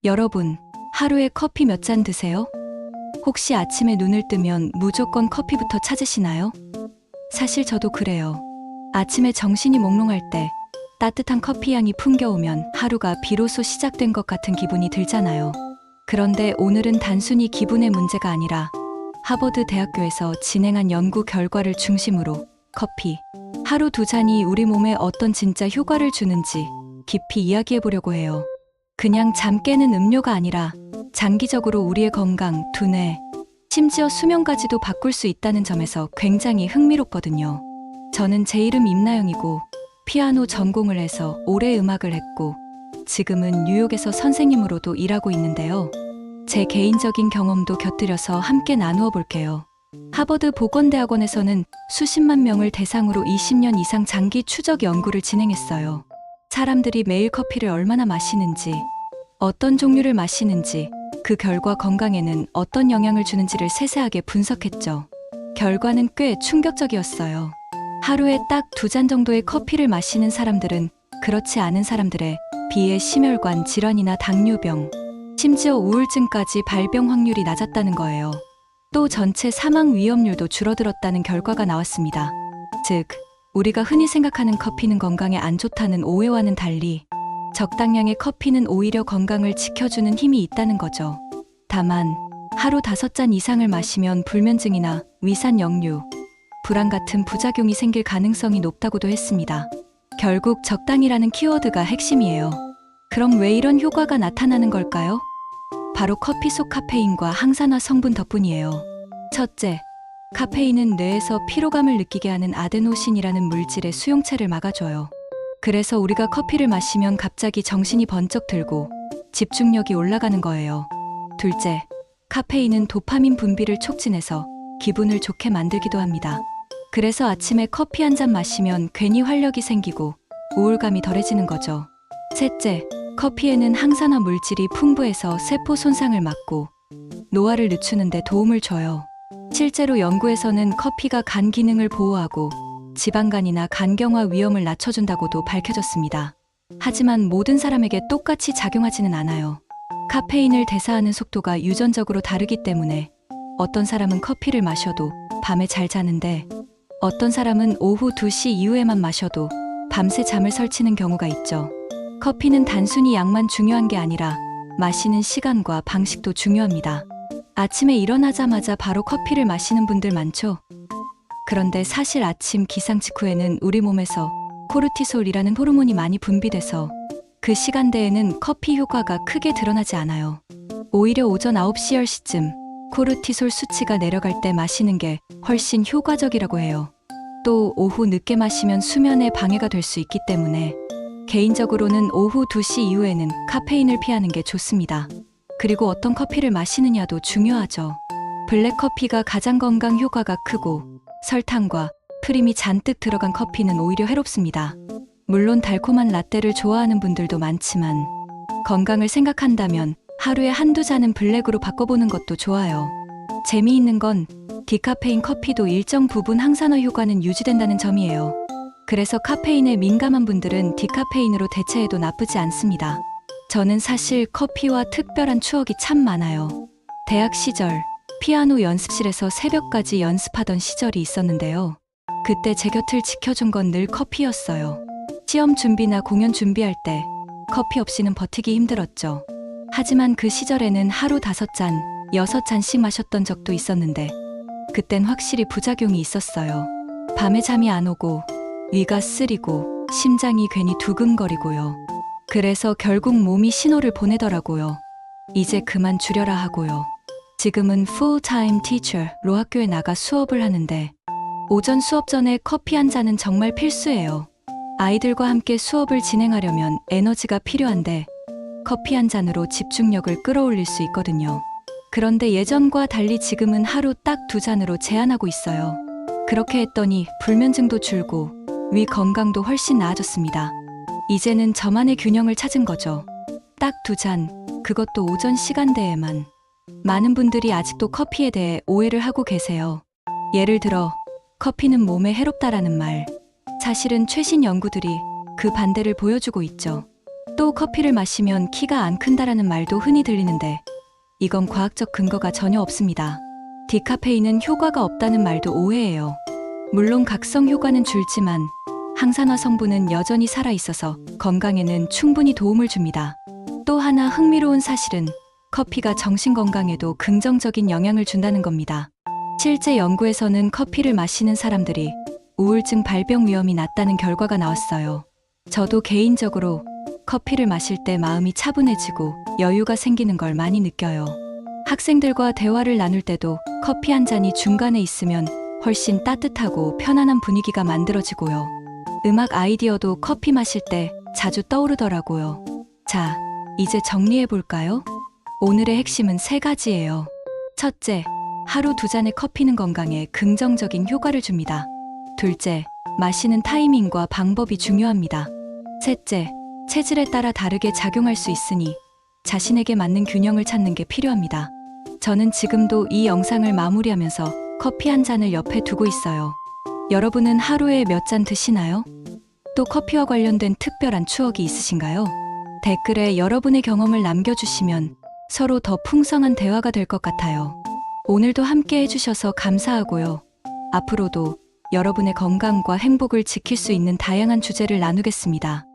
여러분, 하루에 커피 몇 잔 드세요? 혹시 아침에 눈을 뜨면 무조건 커피부터 찾으시나요? 사실 저도 그래요. 아침에 정신이 몽롱할 때 따뜻한 커피 향이 풍겨오면 하루가 비로소 시작된 것 같은 기분이 들잖아요. 그런데 오늘은 단순히 기분의 문제가 아니라 하버드 대학교에서 진행한 연구 결과를 중심으로 커피 하루 2잔이 우리 몸에 어떤 진짜 효과를 주는지 깊이 이야기해 보려고 해요. 그냥 잠 깨는 음료가 아니라 장기적으로 우리의 건강, 두뇌, 심지어 수면까지도 바꿀 수 있다는 점에서 굉장히 흥미롭거든요. 저는 제 이름 임나영이고 피아노 전공을 해서 오래 음악을 했고 지금은 뉴욕에서 선생님으로도 일하고 있는데요. 제 개인적인 경험도 곁들여서 함께 나누어 볼게요. 하버드 보건대학원에서는 수십만 명을 대상으로 20년 이상 장기 추적 연구를 진행했어요. 사람들이 매일 커피를 얼마나 마시는지, 어떤 종류를 마시는지, 그 결과 건강에는 어떤 영향을 주는지를 세세하게 분석했죠. 결과는 꽤 충격적이었어요. 하루에 딱 2잔 정도의 커피를 마시는 사람들은 그렇지 않은 사람들에 비해 심혈관 질환이나 당뇨병, 심지어 우울증까지 발병 확률이 낮았다는 거예요. 또 전체 사망 위험률도 줄어들었다는 결과가 나왔습니다. 즉, 우리가 흔히 생각하는 커피는 건강에 안 좋다는 오해와는 달리 적당량의 커피는 오히려 건강을 지켜주는 힘이 있다는 거죠. 다만 하루 5잔 이상을 마시면 불면증이나 위산 역류, 불안 같은 부작용이 생길 가능성이 높다고도 했습니다. 결국 적당이라는 키워드가 핵심이에요. 그럼 왜 이런 효과가 나타나는 걸까요? 바로 커피 속 카페인과 항산화 성분 덕분이에요. 첫째, 카페인은 뇌에서 피로감을 느끼게 하는 아데노신이라는 물질의 수용체를 막아줘요. 그래서 우리가 커피를 마시면 갑자기 정신이 번쩍 들고 집중력이 올라가는 거예요. 둘째, 카페인은 도파민 분비를 촉진해서 기분을 좋게 만들기도 합니다. 그래서 아침에 커피 한 잔 마시면 괜히 활력이 생기고 우울감이 덜해지는 거죠. 셋째, 커피에는 항산화 물질이 풍부해서 세포 손상을 막고 노화를 늦추는 데 도움을 줘요. 실제로 연구에서는 커피가 간 기능을 보호하고 지방간이나 간경화 위험을 낮춰준다고도 밝혀졌습니다. 하지만 모든 사람에게 똑같이 작용하지는 않아요. 카페인을 대사하는 속도가 유전적으로 다르기 때문에 어떤 사람은 커피를 마셔도 밤에 잘 자는데 어떤 사람은 오후 2시 이후에만 마셔도 밤새 잠을 설치는 경우가 있죠. 커피는 단순히 양만 중요한 게 아니라 마시는 시간과 방식도 중요합니다. 아침에 일어나자마자 바로 커피를 마시는 분들 많죠? 그런데 사실 아침 기상 직후에는 우리 몸에서 코르티솔이라는 호르몬이 많이 분비돼서 그 시간대에는 커피 효과가 크게 드러나지 않아요. 오히려 오전 9시, 10시쯤 코르티솔 수치가 내려갈 때 마시는 게 훨씬 효과적이라고 해요. 또 오후 늦게 마시면 수면에 방해가 될 수 있기 때문에 개인적으로는 오후 2시 이후에는 카페인을 피하는 게 좋습니다. 그리고 어떤 커피를 마시느냐도 중요하죠. 블랙커피가 가장 건강 효과가 크고 설탕과 프림이 잔뜩 들어간 커피는 오히려 해롭습니다. 물론 달콤한 라떼를 좋아하는 분들도 많지만 건강을 생각한다면 하루에 1~2잔은 블랙으로 바꿔보는 것도 좋아요. 재미있는 건 디카페인 커피도 일정 부분 항산화 효과는 유지된다는 점이에요. 그래서 카페인에 민감한 분들은 디카페인으로 대체해도 나쁘지 않습니다. 저는 사실 커피와 특별한 추억이 참 많아요. 대학 시절 피아노 연습실에서 새벽까지 연습하던 시절이 있었는데요. 그때 제 곁을 지켜준 건 늘 커피였어요. 시험 준비나 공연 준비할 때 커피 없이는 버티기 힘들었죠. 하지만 그 시절에는 하루 5잔, 6잔씩 마셨던 적도 있었는데 그땐 확실히 부작용이 있었어요. 밤에 잠이 안 오고 위가 쓰리고 심장이 괜히 두근거리고요. 그래서 결국 몸이 신호를 보내더라고요. 이제 그만 줄여라 하고요. 지금은 full-time teacher로 학교에 나가 수업을 하는데 오전 수업 전에 커피 한 잔은 정말 필수예요. 아이들과 함께 수업을 진행하려면 에너지가 필요한데 커피 한 잔으로 집중력을 끌어올릴 수 있거든요. 그런데 예전과 달리 지금은 하루 딱 2잔으로 제한하고 있어요. 그렇게 했더니 불면증도 줄고 위 건강도 훨씬 나아졌습니다. 이제는 저만의 균형을 찾은 거죠. 딱 2잔, 그것도 오전 시간대에만. 많은 분들이 아직도 커피에 대해 오해를 하고 계세요. 예를 들어 커피는 몸에 해롭다라는 말. 사실은 최신 연구들이 그 반대를 보여주고 있죠. 또 커피를 마시면 키가 안 큰다라는 말도 흔히 들리는데 이건 과학적 근거가 전혀 없습니다. 디카페인은 효과가 없다는 말도 오해예요. 물론 각성 효과는 줄지만 항산화 성분은 여전히 살아있어서 건강에는 충분히 도움을 줍니다. 또 하나 흥미로운 사실은 커피가 정신 건강에도 긍정적인 영향을 준다는 겁니다. 실제 연구에서는 커피를 마시는 사람들이 우울증 발병 위험이 낮다는 결과가 나왔어요. 저도 개인적으로 커피를 마실 때 마음이 차분해지고 여유가 생기는 걸 많이 느껴요. 학생들과 대화를 나눌 때도 커피 한 잔이 중간에 있으면 훨씬 따뜻하고 편안한 분위기가 만들어지고요. 음악 아이디어도 커피 마실 때 자주 떠오르더라고요. 자, 이제 정리해 볼까요? 오늘의 핵심은 3가지예요. 첫째, 하루 2잔의 커피는 건강에 긍정적인 효과를 줍니다. 둘째, 마시는 타이밍과 방법이 중요합니다. 셋째, 체질에 따라 다르게 작용할 수 있으니 자신에게 맞는 균형을 찾는 게 필요합니다. 저는 지금도 이 영상을 마무리하면서 커피 한 잔을 옆에 두고 있어요. 여러분은 하루에 몇 잔 드시나요? 또 커피와 관련된 특별한 추억이 있으신가요? 댓글에 여러분의 경험을 남겨주시면 서로 더 풍성한 대화가 될 것 같아요. 오늘도 함께 해주셔서 감사하고요. 앞으로도 여러분의 건강과 행복을 지킬 수 있는 다양한 주제를 나누겠습니다.